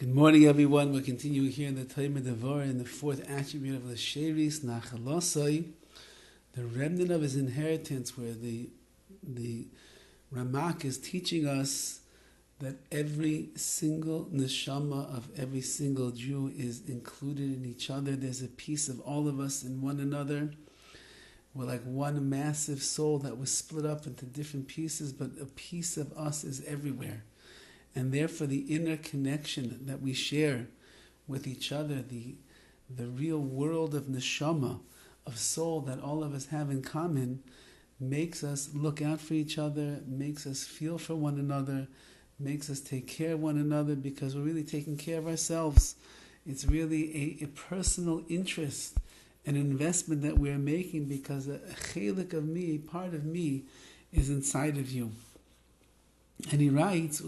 Good morning, everyone. We're continuing here in the DEVORAH in the fourth attribute of the Sheris, Nachas, the remnant of his inheritance, where the Ramak is teaching us that every single neshama of every single Jew is included in each other. There's a piece of all of us in one another. We're like one massive soul that was split up into different pieces, but a piece of us is everywhere. And therefore the inner connection that we share with each other, the real world of neshama, of soul that all of us have in common, makes us look out for each other, makes us feel for one another, makes us take care of one another, because we're really taking care of ourselves. It's really a personal interest, an investment that we're making, because a chelik of me, part of me, is inside of you. And he writes,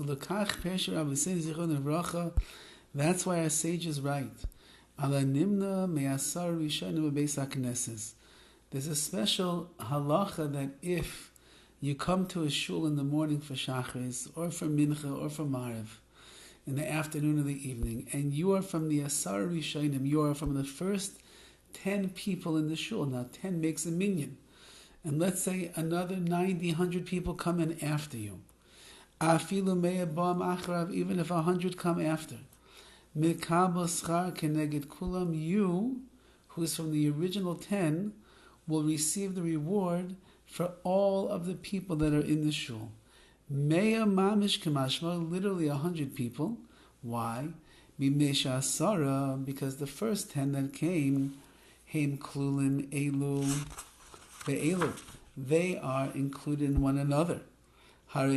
that's why our sages write, there's a special halacha that if you come to a shul in the morning for Shachris, or for Mincha, or for Maariv, in the afternoon or the evening, and you are from the Asar Rishonim, you are from the first 10 people in the shul. Now 10 makes a minyan. And let's say another 90, 100 people come in after you. Even if 100 come after, you, who's from the original 10, will receive the reward for all of the people that are in the shul. Literally 100 people. Why? Because the first 10 that came, they are included in one another. And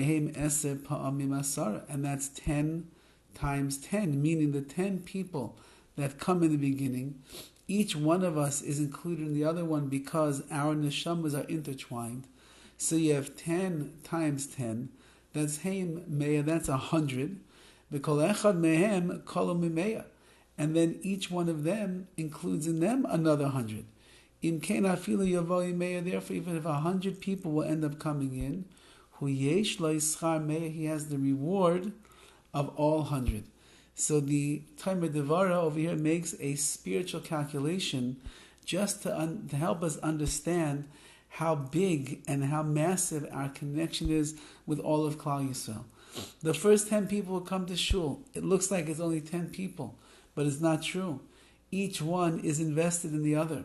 that's 10 times 10, meaning the 10 people that come in the beginning, each one of us is included in the other one because our neshamas are intertwined. So you have 10 times 10, that's Haim Meya, that's 100. And then each one of them includes in them another 100. Therefore, even if 100 people will end up coming in, he has the reward of all 100. So the DEVORAH over here makes a spiritual calculation just to help us understand how big and how massive our connection is with all of Klal Yisrael. The first 10 people will come to shul. It looks like it's only 10 people, but it's not true. Each one is invested in the other.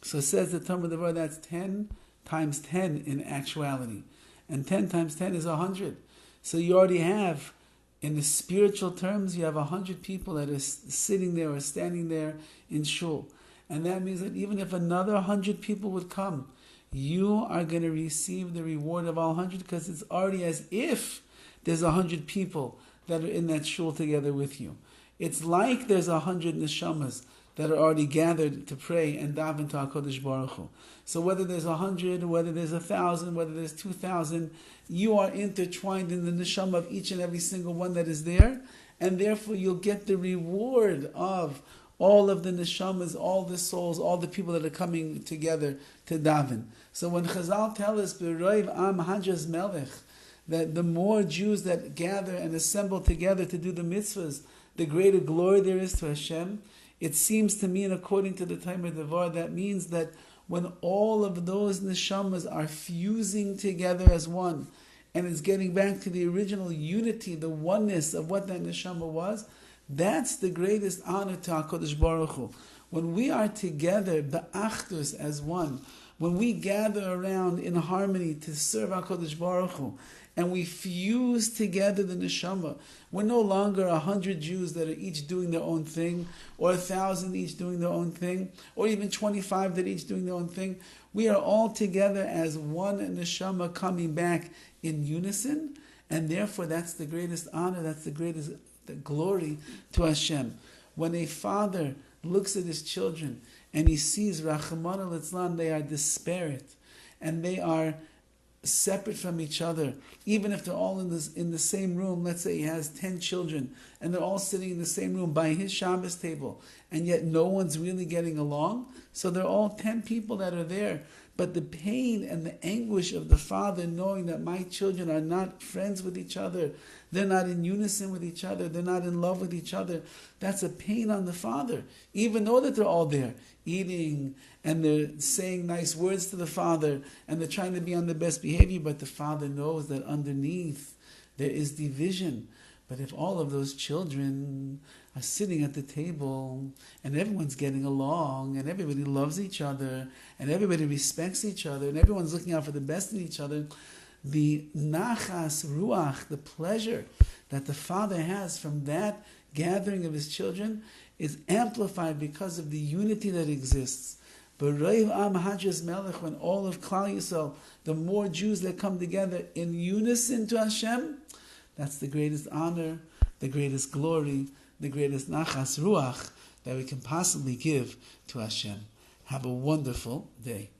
So it says the DEVORAH, that's 10 times 10 in actuality. And 10 times 10 is 100. So you already have, in the spiritual terms, you have 100 people that are sitting there or standing there in shul. And that means that even if another 100 people would come, you are going to receive the reward of all 100, because it's already as if there's 100 people that are in that shul together with you. It's like there's 100 neshamas that are already gathered to pray and daven to HaKadosh Baruch Hu. So whether there's 100, whether there's 1,000, whether there's 2,000, you are intertwined in the neshama of each and every single one that is there, and therefore you'll get the reward of all of the neshamas, all the souls, all the people that are coming together to daven. So when Chazal tell us, B'roiv am hajas melech, that the more Jews that gather and assemble together to do the mitzvahs, the greater glory there is to Hashem. It seems to me, and according to the DEVORAH, that means that when all of those neshamas are fusing together as one, and it's getting back to the original unity, the oneness of what that neshama was, that's the greatest honor to HaKadosh Baruch Hu. When we are together, ba'achdus, as one, when we gather around in harmony to serve HaKadosh Baruch Hu, and we fuse together the neshama, we're no longer 100 Jews that are each doing their own thing, or 1,000 each doing their own thing, or even 25 that each doing their own thing. We are all together as one neshama coming back in unison, and therefore that's the greatest honor, that's the greatest glory to Hashem. When a father looks at his children and he sees Rachmana litzlan, they are disparate and they are separate from each other, even if they're all in the same room. Let's say he has 10 children and they're all sitting in the same room by his Shabbos table, and yet no one's really getting along. So they're all 10 people that are there. But the pain and the anguish of the father knowing that my children are not friends with each other, they're not in unison with each other, they're not in love with each other, that's a pain on the father. Even though that they're all there eating and they're saying nice words to the father and they're trying to be on the best behavior, but the father knows that underneath there is division. But if all of those children are sitting at the table and everyone's getting along and everybody loves each other and everybody respects each other and everyone's looking out for the best in each other, the Nachas, Ruach, the pleasure that the father has from that gathering of his children is amplified because of the unity that exists. When all of Klal Yisrael, the more Jews that come together in unison to Hashem, that's the greatest honor, the greatest glory, the greatest Nachas Ruach that we can possibly give to Hashem. Have a wonderful day.